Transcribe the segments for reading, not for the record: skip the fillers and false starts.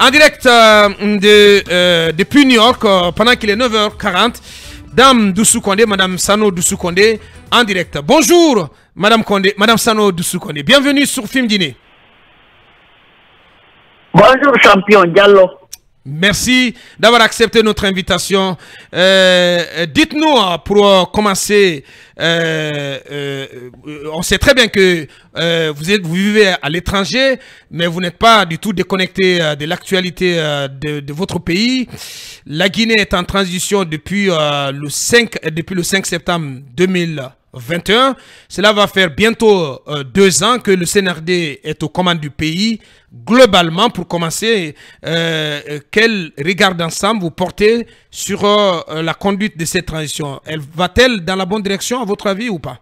En direct depuis New York, pendant qu'il est 9h40, Dame Doussou Kondé, Madame Sano Doussou Kondé, en direct. Bonjour, Madame Kondé, Madame Sano Doussou Kondé. Bienvenue sur Film Dîner. Bonjour, champion Diallo. Merci d'avoir accepté notre invitation. Dites-nous, pour commencer, on sait très bien que vous vivez à l'étranger, mais vous n'êtes pas du tout déconnecté de l'actualité de votre pays. La Guinée est en transition depuis le 5 septembre 2021. Cela va faire bientôt 2 ans que le CNRD est aux commandes du pays. Globalement, pour commencer, quel regard d'ensemble vous portez sur la conduite de cette transition? Elle va-t-elle dans la bonne direction, à votre avis, ou pas?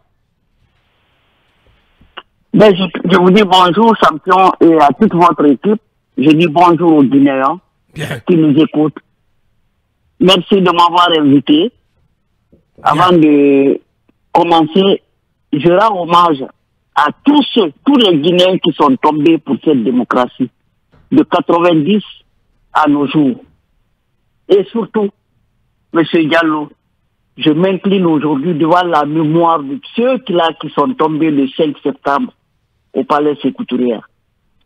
Ben, je vous dis bonjour, champion, et à toute votre équipe. Je dis bonjour aux Guinéens qui nous écoutent. Merci de m'avoir invité. Avant de commencer, je rends hommage à tous les Guinéens qui sont tombés pour cette démocratie, de 90 à nos jours. Et surtout, M. Diallo, je m'incline aujourd'hui devant la mémoire de ceux qui sont tombés le 5 septembre au palais Sékou Touré.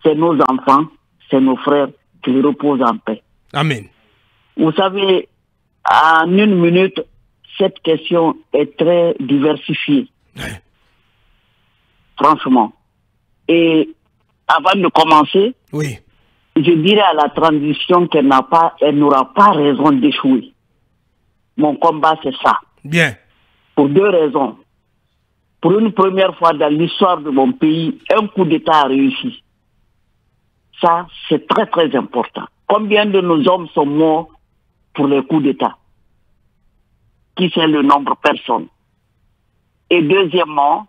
C'est nos enfants, c'est nos frères qui reposent en paix. Amen. Vous savez, en 1 minute, cette question est très diversifiée. Ouais. Franchement. Et avant de commencer, Oui. je dirais à la transition qu'elle n'aura pas raison d'échouer. Mon combat, c'est ça. Bien. Pour 2 raisons. Pour une première fois dans l'histoire de mon pays, un coup d'État a réussi. Ça, c'est très, très important. Combien de nos hommes sont morts pour les coups d'État? Qui sait le nombre? Personne. Et deuxièmement,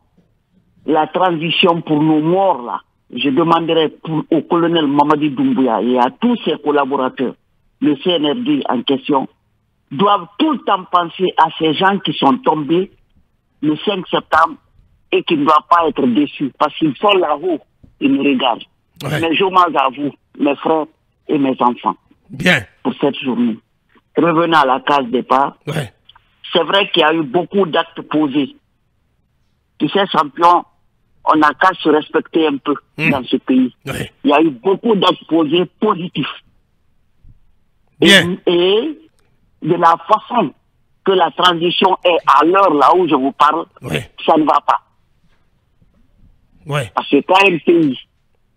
la transition pour nos morts, là, je demanderai au colonel Mamadi Doumbouya et à tous ses collaborateurs, le CNRD en question, doivent tout le temps penser à ces gens qui sont tombés le 5 septembre et qui ne doivent pas être déçus parce qu'ils sont là-haut, ils nous regardent. Ouais. Mais j'hommage à vous, mes frères et mes enfants, Bien. pour cette journée. Revenons à la case départ. Ouais. C'est vrai qu'il y a eu beaucoup d'actes posés. Tu sais, champion, on n'a qu'à se respecter un peu dans ce pays. Ouais. Il y a eu beaucoup d'actes posés positifs. Bien. Et de la façon que la transition est à l'heure là où je vous parle, Ouais. ça ne va pas. Ouais. Parce que quand un pays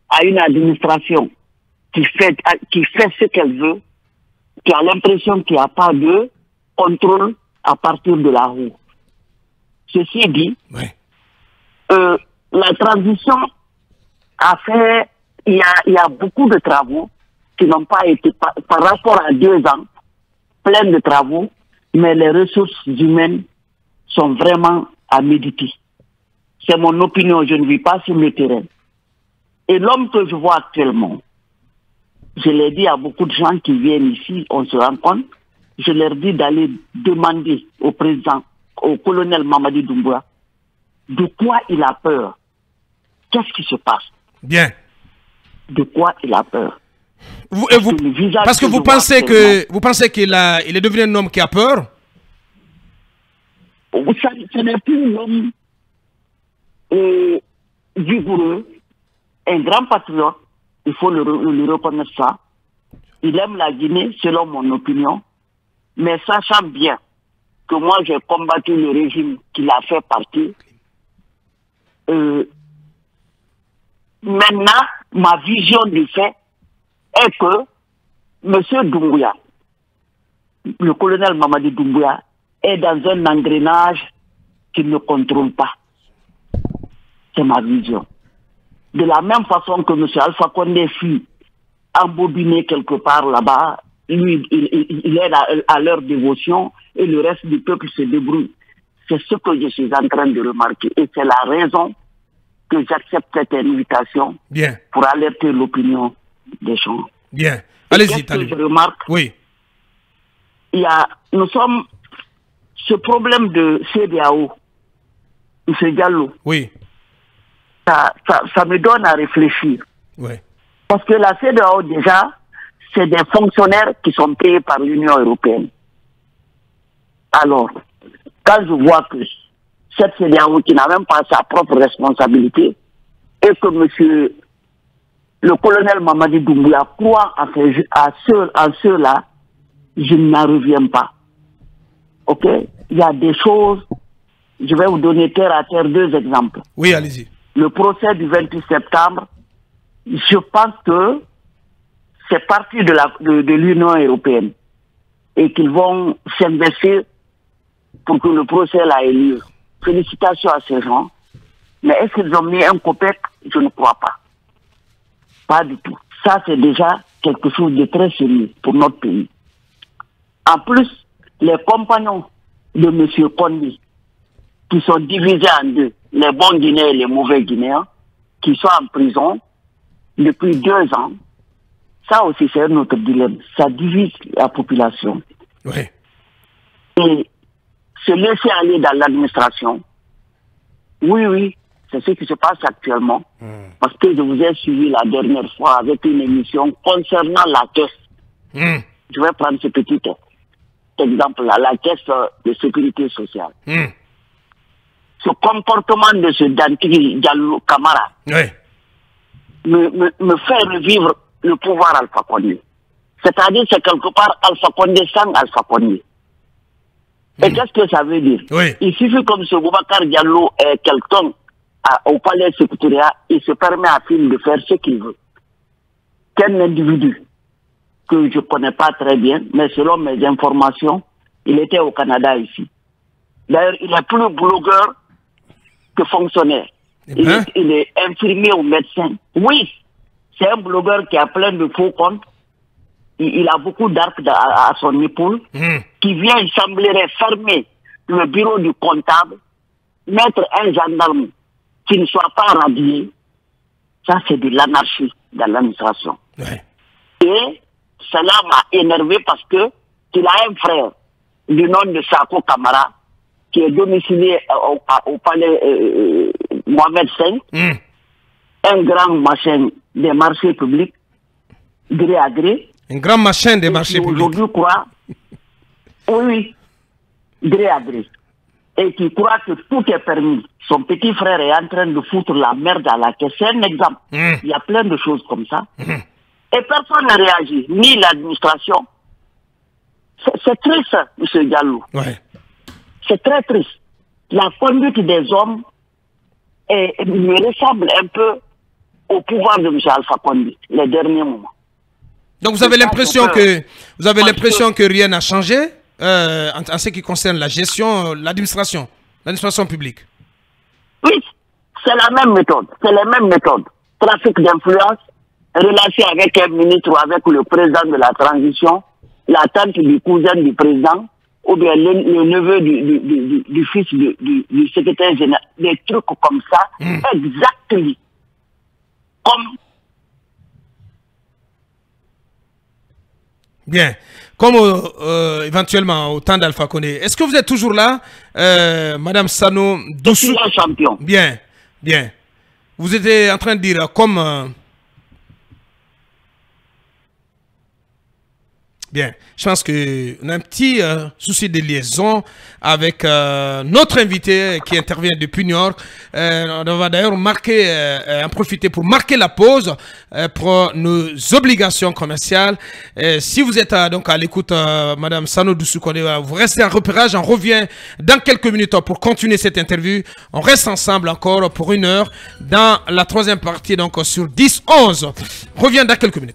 a une administration qui fait ce qu'elle veut, tu as l'impression qu'il n'y a pas de contrôle à partir de la roue. Ceci dit, Ouais. la transition a fait, il y a beaucoup de travaux qui n'ont pas été, par rapport à 2 ans, plein de travaux, mais les ressources humaines sont vraiment à méditer. C'est mon opinion, je ne vis pas sur le terrain. Et l'homme que je vois actuellement, je l'ai dit à beaucoup de gens qui viennent ici, on se rencontre, je leur dis d'aller demander au président, au colonel Mamadi Doumbouya, de quoi il a peur. Qu'est-ce qui se passe? Bien. De quoi il a peur? Parce que vous pensez qu'il est devenu un homme qui a peur? Ce n'est plus l'homme vigoureux, un grand patriote, il faut le reconnaître ça. Il aime la Guinée, selon mon opinion, mais sachant bien que moi j'ai combattu le régime qu'il a fait partie. Maintenant, ma vision du fait est que M. Doumbouya, le colonel Mamadi Doumbouya, est dans un engrenage qu'il ne contrôle pas. C'est ma vision. De la même façon que M. Alpha Condé fut embobiné quelque part là-bas, lui, il est à leur dévotion et le reste du peuple se débrouille. C'est ce que je suis en train de remarquer et c'est la raison que j'accepte cette invitation. Bien. Pour alerter l'opinion des gens. Bien. Allez-y, Qu'est-ce que je remarque? Oui. Nous sommes ce problème de CEDEAO, M. Diallo. Oui. Ça me donne à réfléchir. Oui. Parce que la CEDEAO, déjà, c'est des fonctionnaires qui sont payés par l'Union européenne. Alors, quand je vois que cette CEDEAO qui n'a même pas sa propre responsabilité et que monsieur le colonel Mamadi Doumbouya croit à ceux-là, je n'en reviens pas. Ok? Il y a des choses, je vais vous donner terre à terre 2 exemples. Oui, allez-y. Le procès du 28 septembre, je pense que c'est parti de l'Union européenne et qu'ils vont s'investir pour que le procès ait lieu. Félicitations à ces gens. Mais est-ce qu'ils ont mis un copec? Je ne crois pas. Pas du tout. Ça, c'est déjà quelque chose de très sérieux pour notre pays. En plus, les compagnons de M. Kondi, qui sont divisés en 2, les bons Guinéens et les mauvais Guinéens, qui sont en prison depuis 2 ans, ça aussi c'est un autre dilemme. Ça divise la population. Oui. Et se laisser aller dans l'administration, oui, c'est ce qui se passe actuellement. Parce que je vous ai suivi la dernière fois avec une émission concernant la caisse. Je vais prendre ce petit exemple-là, la caisse de sécurité sociale. Ce comportement de ce Dantigi Diallo Camara me fait revivre le pouvoir Alpha Condé. C'est-à-dire, c'est quelque part Alpha Condé sans Alpha Condé. Et qu'est-ce que ça veut dire? Il suffit comme ce Boubacar Diallo est quelqu'un au palais secrétariat, il se permet à Film de faire ce qu'il veut. Quel individu que je ne connais pas très bien, mais selon mes informations, il était au Canada ici. D'ailleurs, il est plus blogueur que fonctionnaire. Il est infirmier ou médecin. Oui, c'est un blogueur qui a plein de faux comptes. Il a beaucoup d'arcs à son épaule, qui vient, il semblerait fermer le bureau du comptable, mettre un gendarme qui ne soit pas radié. Ça, c'est de l'anarchie dans l'administration. Et cela m'a énervé parce que il a un frère du nom de Sako Kamara qui est domicilié au palais Mohamed V, un grand machin des marchés publics, gré à gré. Un grand machin des marchés publics. Aujourd'hui croit, oui, gré à gré. Et qui croit que tout est permis. Son petit frère est en train de foutre la merde à la caisse. C'est un exemple. Il y a plein de choses comme ça. Et personne ne réagit, ni l'administration. C'est triste, M. Diallo. C'est très triste. La conduite des hommes me ressemble un peu au pouvoir de M. Alpha Condé, les derniers moments. Donc vous avez l'impression que rien n'a changé en ce qui concerne la gestion, l'administration publique. Oui, c'est la même méthode. C'est les mêmes méthodes. Trafic d'influence, relation avec un ministre ou avec le président de la transition, la tante du cousin du président, ou bien le neveu du fils du secrétaire général, des trucs comme ça, exactement. Comme bien. Comme éventuellement au temps d'Alpha Condé. Est-ce que vous êtes toujours là, Madame Sano Doussou? Je suis un champion. Bien, bien. Vous étiez en train de dire comme... Bien, je pense qu'on a un petit souci de liaison avec notre invité qui intervient depuis New York. On va d'ailleurs en profiter pour marquer la pause pour nos obligations commerciales. Si vous êtes donc à l'écoute, Madame Sano Doussou, vous restez en repérage. On revient dans quelques minutes pour continuer cette interview. On reste ensemble encore pour 1 heure dans la 3e partie, donc sur 10-11. On revient dans quelques minutes.